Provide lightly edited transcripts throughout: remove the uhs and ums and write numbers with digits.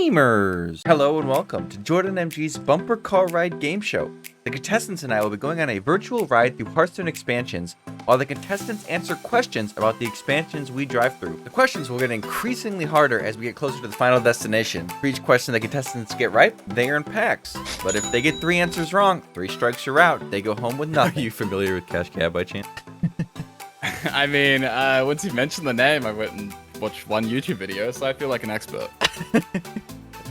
Gamers! Hello and welcome to JordanMG's Bumper Car Ride Game Show. The contestants and I will be going on a virtual ride through Hearthstone expansions, while the contestants answer questions about the expansions we drive through. The questions will get increasingly harder as we get closer to the final destination. For each question the contestants get right, they earn packs. But if they get 3 answers wrong, 3 strikes are out. They go home with nothing. Are you familiar with Cash Cab by chance? I mean, once you mentioned the name, I went and watched one YouTube video, so I feel like an expert.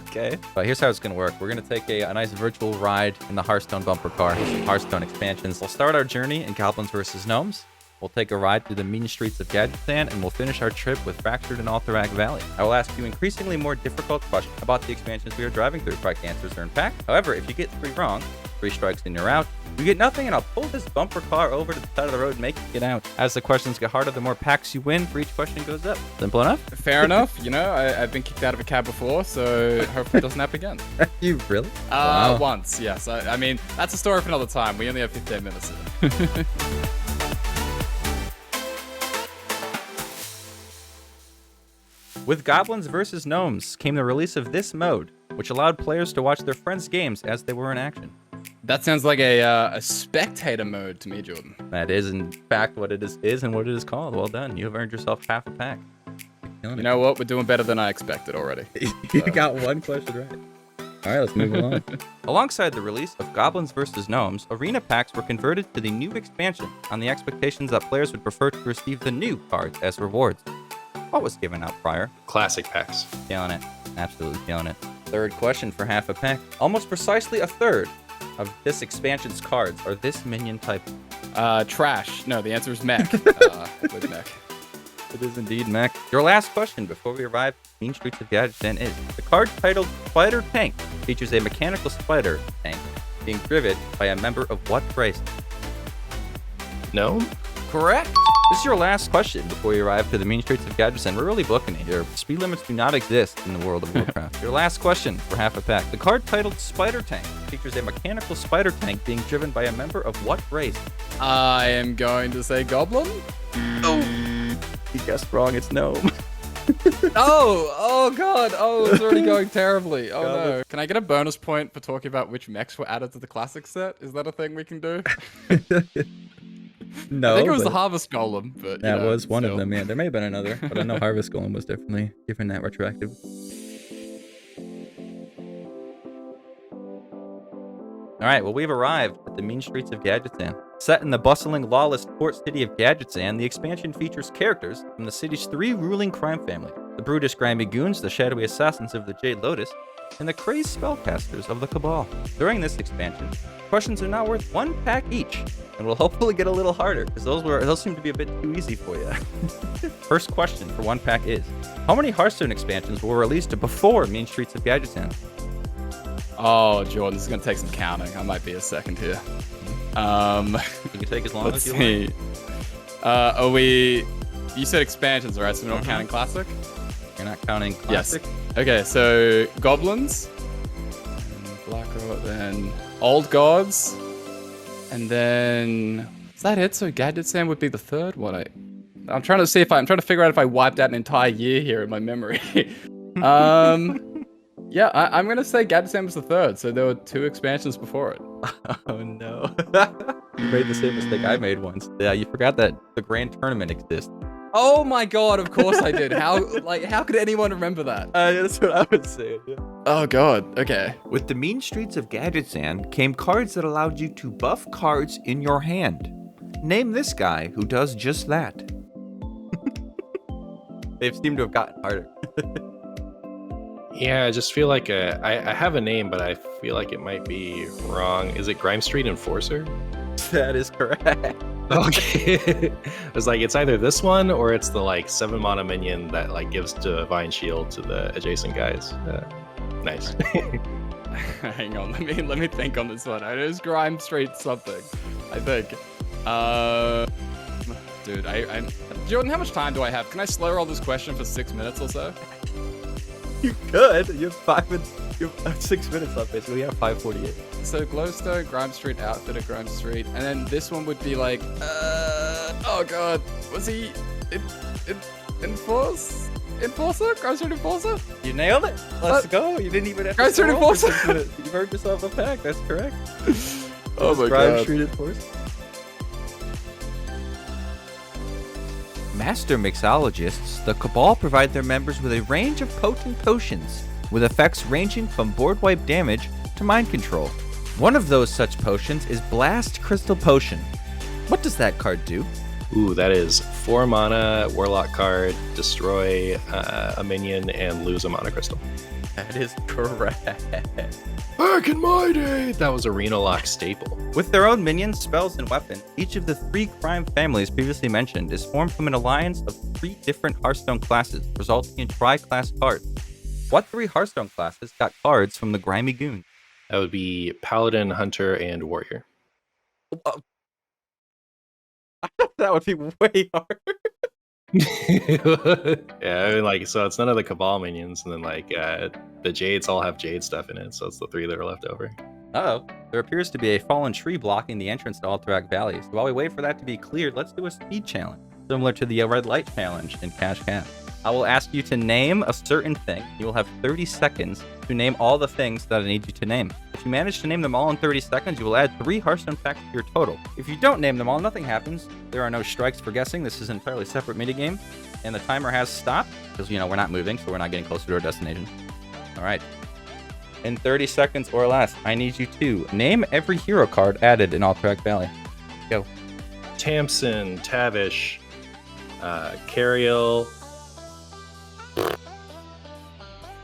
Okay. But here's how it's going to work. We're going to take a nice virtual ride in the Hearthstone bumper car, Hearthstone expansions. We'll start our journey in Goblins vs. Gnomes. We'll take a ride through the mean streets of Gadgetzan, and we'll finish our trip with Fractured and Alterac Valley. I will ask you increasingly more difficult questions about the expansions we are driving through. Correct answers earn pack. However, if you get 3 wrong, 3 strikes and you're out. You get nothing, and I'll pull this bumper car over to the side of the road and make you get out. As the questions get harder, the more packs you win for each question goes up. Simple enough? Fair enough. You know, I've been kicked out of a cab before, so hopefully it doesn't happen again. You really? Wow. Once, yes. I mean, that's a story for another time. We only have 15 minutes. With Goblins vs. Gnomes came the release of this mode, which allowed players to watch their friends' games as they were in action. That sounds like a spectator mode to me, Jordan. That is, in fact, what it is and what it is called. Well done. You have earned yourself half a pack. You know what? We're doing better than I expected already. You got one question right. All right, let's move along. Alongside the release of Goblins vs. Gnomes, arena packs were converted to the new expansion on the expectations that players would prefer to receive the new cards as rewards. What was given out prior? Classic packs. Killing it. Absolutely killing it. Third question for half a pack. Almost precisely a third of this expansion's cards are this minion type. Trash. No, the answer is mech. With mech. It is indeed mech. Your last question before we arrive at the mean streets of Gadgetzan is, the card titled Spider Tank features a mechanical spider tank being driven by a member of what race? No? Correct. This is your last question before you arrive to the mean streets of Gadgetzan. We're really booking it here. Speed limits do not exist in the world of Warcraft. Your last question for half a pack. The card titled Spider Tank features a mechanical spider tank being driven by a member of what race? I am going to say goblin. Oh, you guessed wrong. It's gnome. Oh god. Oh, it's already going terribly. Oh no. Can I get a bonus point for talking about which mechs were added to the classic set? Is that a thing we can do? No, I think it was the Harvest Golem, but that was one of them. Yeah, there may have been another, but I know Harvest Golem was definitely given that retroactive. All right, well, we've arrived at the mean streets of Gadgetzan. Set in the bustling, lawless port city of Gadgetzan, the expansion features characters from the city's 3 ruling crime families: the brutish grimy goons, the shadowy assassins of the Jade Lotus, and the crazed spellcasters of the Cabal. During this expansion, questions are now worth 1 pack each, and will hopefully get a little harder, because those seem to be a bit too easy for you. First question for 1 pack is, how many Hearthstone expansions were released before Mean Streets of Gadgetzan? Oh, Jordan, this is gonna take some counting. I might be a second here. You can take as long as you want. Are we... You said expansions, right? So we're not counting classic? You're not counting classic? Yes. Okay, so goblins, and black, then old gods, and then is that it? So Gadgetzan would be the third one. I'm trying to see if I'm trying to figure out if I wiped out an entire year here in my memory. Yeah, I'm gonna say Gadgetzan was the third. So there were 2 expansions before it. Oh no. You made the same mistake I made once. Yeah, you forgot that the grand tournament exists. Oh my god, of course I did. How could anyone remember that? That's what I would say. Yeah. Oh god, okay. With the mean streets of Gadgetzan came cards that allowed you to buff cards in your hand. Name this guy who does just that. They seem to have gotten harder. Yeah, I just feel like I have a name, but I feel like it might be wrong. Is it Grime Street Enforcer? That is correct. Okay. I was like, it's either this one or it's the 7 mana minion that gives Divine Shield to the adjacent guys. Nice. Hang on, let me think on this one. It is Grime Street something, I think. Dude, Jordan, how much time do I have? Can I slow roll this question for 6 minutes or so? You could. You have 5 minutes. You have 6 minutes left, basically. You have 5:48. So Glowstone, Grime Street, Outfitter, Grime Street, and then this one would be oh god, was he in Force? Enforcer? Grassroot Enforcer? You nailed it. Let's go. You didn't even have to Grassroot scroll for Enforcer. 6 minutes. You earned yourself a pack. That's correct. Oh my Grassroot god. Enforcer. Master mixologists, the Cabal provide their members with a range of potent potions, with effects ranging from board wipe damage to mind control. One of those such potions is Blast Crystal Potion. What does that card do? Ooh, that is 4 mana, Warlock card, destroy a minion, and lose a mana crystal. That is correct. Back in my day, that was a Reno-Lock staple. With their own minions, spells, and weapons, each of the 3 crime families previously mentioned is formed from an alliance of 3 different Hearthstone classes, resulting in tri-class cards. What 3 Hearthstone classes got cards from the Grimy Goon? That would be Paladin, Hunter, and Warrior. That would be way hard. Yeah, I mean, like, so it's none of the Cabal minions, and then like the Jades all have Jade stuff in it, so it's the 3 that are left over. Uh-oh. There appears to be a fallen tree blocking the entrance to Alterac Valley. So while we wait for that to be cleared, let's do a speed challenge, similar to the red light challenge in Cash Cap. I will ask you to name a certain thing. You will have 30 seconds to name all the things that I need you to name. If you manage to name them all in 30 seconds, you will add 3 Hearthstone packs to your total. If you don't name them all, nothing happens. There are no strikes for guessing. This is an entirely separate minigame, and the timer has stopped because, we're not moving, so we're not getting closer to our destination. All right. In 30 seconds or less, I need you to name every hero card added in Alterac Valley. Go. Tamsin, Tavish, Cariel.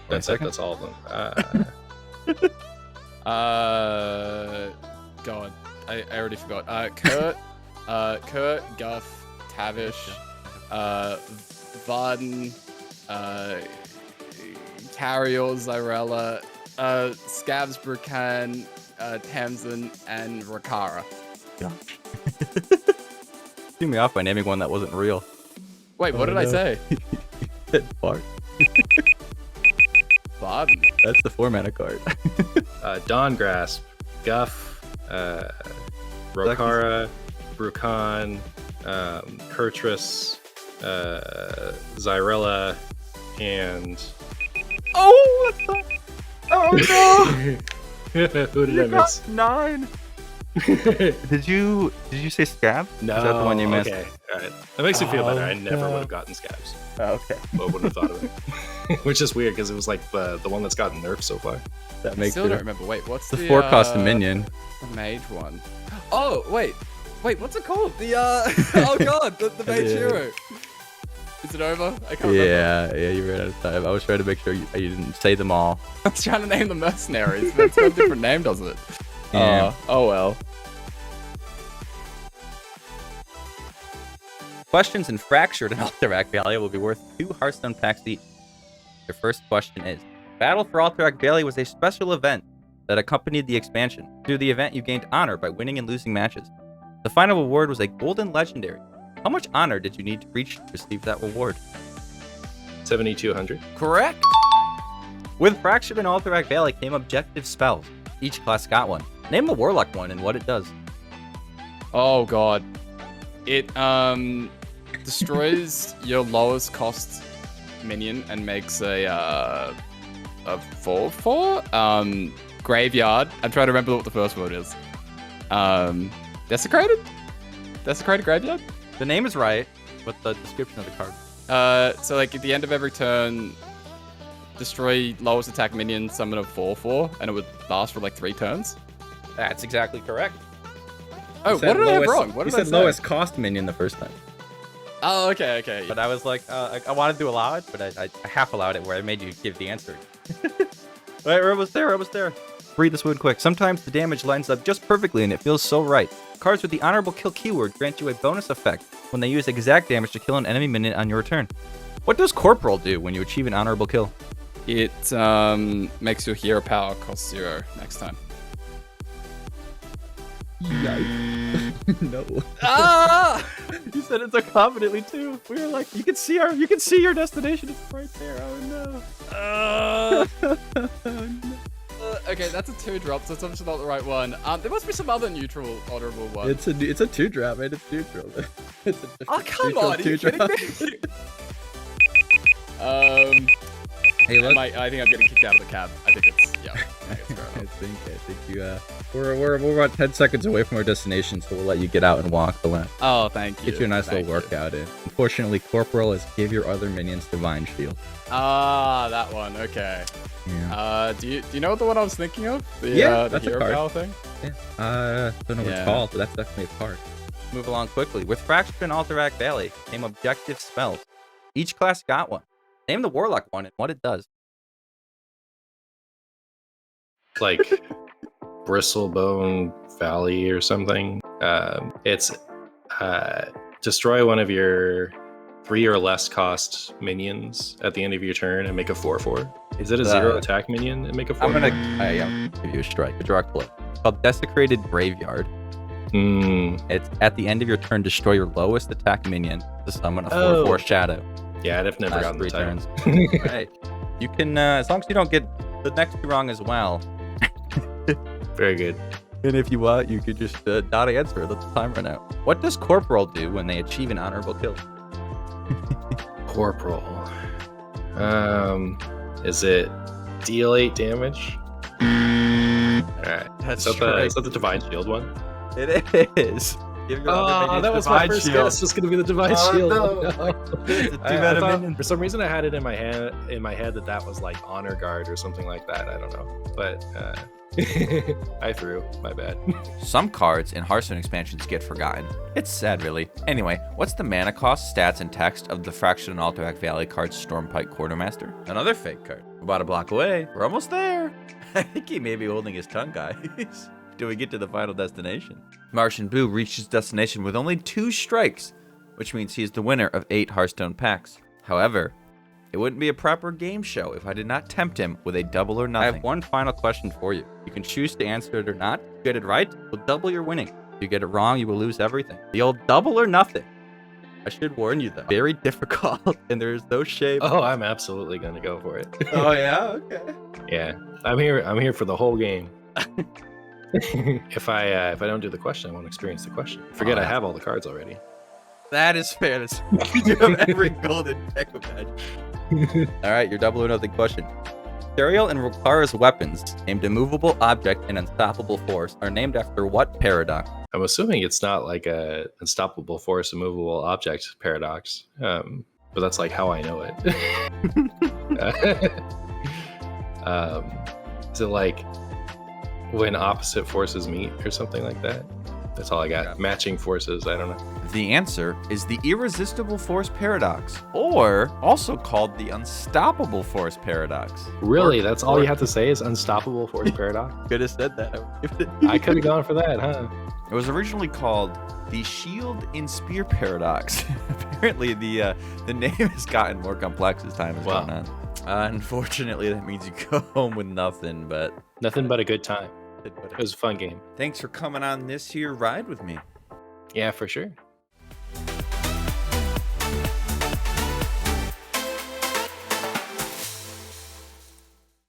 That's it. That's all of them. God, I already forgot. Kurt, Guff, Tavish, Varden, Cariel, Zyrella, Scavs, Brucan, Tamsin, and Rakara. Gosh. Threw me off by naming one that wasn't real. Wait, what did I say? Bart. Varden. That's the 4-mana card. Dawn Grasp, Guff, Rokara, Brucan, Kurtrus, Zyrella, and... Oh, that's not... Oh no! Who did I miss? 9. Did you say Scab? No. Is that the one you missed? Okay, all right. That makes me feel better. I never would have gotten Scabs. Oh, okay. But wouldn't have thought of it. Which is weird because it was like the one that's gotten nerfed so far. That I makes still don't remember. Wait, what's the the 4-cost minion. The mage one. Oh, wait, what's it called? The oh god, the mage Yeah. hero. Is it over? I can't remember. Yeah, you ran out of time. I was trying to make sure you didn't say them all. I was trying to name the mercenaries, but it's got a different name, doesn't it? Yeah. Oh well. Questions in Fractured and Alterac Valley will be worth 2 Hearthstone packs each. Your first question is, Battle for Alterac Valley was a special event that accompanied the expansion. Through the event, you gained honor by winning and losing matches. The final reward was a golden legendary. How much honor did you need to reach to receive that reward? 7,200. Correct! With Fractured and Alterac Valley came objective spells. Each class got one. Name the Warlock one and what it does. Oh god. It destroys your lowest cost minion and makes a 4/4 graveyard. I'm trying to remember what the first word is. Desecrated graveyard. The name is right, but the description of the card. So like at the end of every turn, destroy lowest attack minion, summon a 4/4, and it would last for like 3 turns. That's exactly correct. Oh, what did I have wrong? What You did I said say? lowest cost minion the first time. Oh, okay. But I was like, I wanted to allow it, but I half allowed it where I made you give the answer. Wait, we're almost there. Read this one quick. Sometimes the damage lines up just perfectly and it feels so right. Cards with the honorable kill keyword grant you a bonus effect when they use exact damage to kill an enemy minion on your turn. What does Corporal do when you achieve an honorable kill? It makes your hero power cost 0 next time. No. Ah! You said it so confidently too. We were like, you can see your destination. It's right there. Oh no. Okay, that's a 2-drop, so it's obviously not the right one. There must be some other neutral, honorable one. It's a 2-drop, man. It's neutral. It's a Oh, come neutral on, are you 2-drop. kidding me? Hey, look. I think I'm getting kicked out of the cab. I think it's I think you we're about 10 seconds away from our destination, so we'll let you get out and walk the lap. Oh, thank you. Get you a nice little workout in. Unfortunately, Corporal is give your other minions Divine Shield. Ah, that one. Okay. Yeah. Do you know the one I was thinking of? The, Yeah, the that's a hero card. Power thing. Yeah. Don't know what it's called, but that's definitely a card. Move along quickly. With Fractured and Alterac Valley came objective spells. Each class got one. Name the Warlock one and what it does. Like Bristlebone Valley or something. It's destroy one of your 3 or less cost minions at the end of your turn and make a 4/4. Is it a 0 attack minion and make a 4/4? I'm gonna give you a strike, a direct blow. It's called Desecrated Graveyard. It's at the end of your turn, destroy your lowest attack minion to summon a 4/4 shadow. Yeah, I've never gotten the title. Right. You can, as long as you don't get the next 2 wrong as well. Very good. And if you want, you could just not answer. Let the time run out. What does Corporal do when they achieve an honorable kill? Corporal. Is it deal 8 damage? Alright. That's Is that the Divine Shield one? It is. Give your other minions that was Divine my first Shield. guess. Was gonna be the Divine Shield. No. It's a 2 I mana thought, minion. for some reason, I had it in my head that was like Honor Guard or something like that. I don't know, but I threw. My bad. Some cards in Hearthstone expansions get forgotten. It's sad, really. Anyway, what's the mana cost, stats, and text of the Fractured and Alterac Valley card Stormpike Quartermaster? Another fake card. About a block away. We're almost there. I think he may be holding his tongue, guys. Do we get to the final destination? MartianBuu reached his destination with only 2 strikes, which means he is the winner of 8 Hearthstone packs. However, it wouldn't be a proper game show if I did not tempt him with a double or nothing. I have one final question for you. You can choose to answer it or not. If you get it right, you'll double your winning. If you get it wrong, you will lose everything. The old double or nothing. I should warn you, though. Very difficult, and there is no shame. Oh, I'm absolutely gonna go for it. Oh yeah, okay. Yeah, I'm here for the whole game. If I don't do the question, I won't experience the question. Forget I have all the cards already. That is fair. You have every golden deck of Magic. All right, your double or nothing question. Teriel and Rukara's weapons, named Immovable Object and Unstoppable Force, are named after what paradox? I'm assuming it's not like a unstoppable force, immovable object paradox, but that's like how I know it. Is it like when opposite forces meet or something like that? That's all I got. Yeah. Matching forces, I don't know. The answer is the Irresistible Force Paradox, or also called the Unstoppable Force Paradox. Really? That's all you have to say is Unstoppable Force Paradox? Could have said that. I could have gone for that, huh? It was originally called the Shield in Spear Paradox. Apparently, the name has gotten more complex as time has gone on. Unfortunately, that means you go home with nothing, but... Nothing but a good time. It was a fun game. Thanks for coming on this here ride with me. Yeah, for sure.